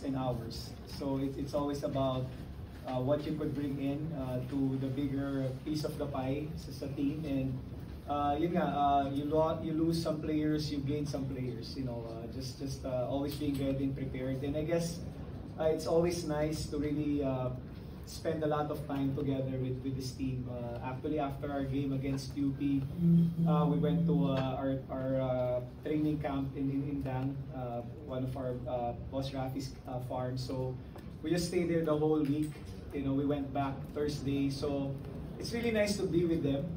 and hours. So it's always about what you could bring in to the bigger piece of the pie sa team. And yun nga, you lose some players, you gain some players. You know, just always being ready and prepared. And I guess it's always nice to really spend a lot of time together with this team. Actually, after our game against UP, we went to our training camp in Dang, one of our boss Rafi's farms. So we just stayed there the whole week. You know, we went back Thursday. So it's really nice to be with them,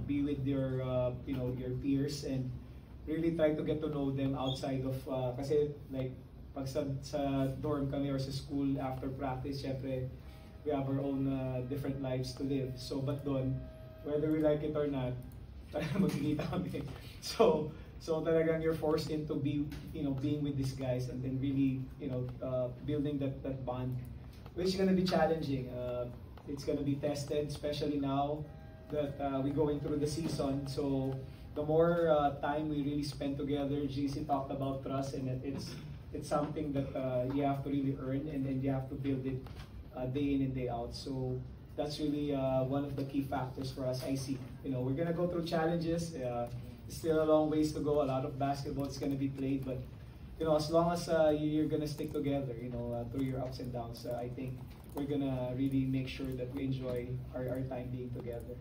be with your you know, your peers, and really try to get to know them outside of kasi like pag sa dorm kami or sa school after practice, syempre we have our own different lives to live. So but doon, whether we like it or not, magkikita kami. So talagang you're forced into being with these guys, and then really, you know, building that bond, which is gonna be challenging. It's gonna be tested, especially now that we're going through the season. So the more time we really spend together, GC talked about trust, and it's something that you have to really earn, and then you have to build it day in and day out. So that's really one of the key factors for us. I see. You know, we're gonna go through challenges. Still a long ways to go. A lot of basketball is gonna be played, but you know, as long as you're gonna stick together, you know, through your ups and downs, I think we're gonna really make sure that we enjoy our time being together.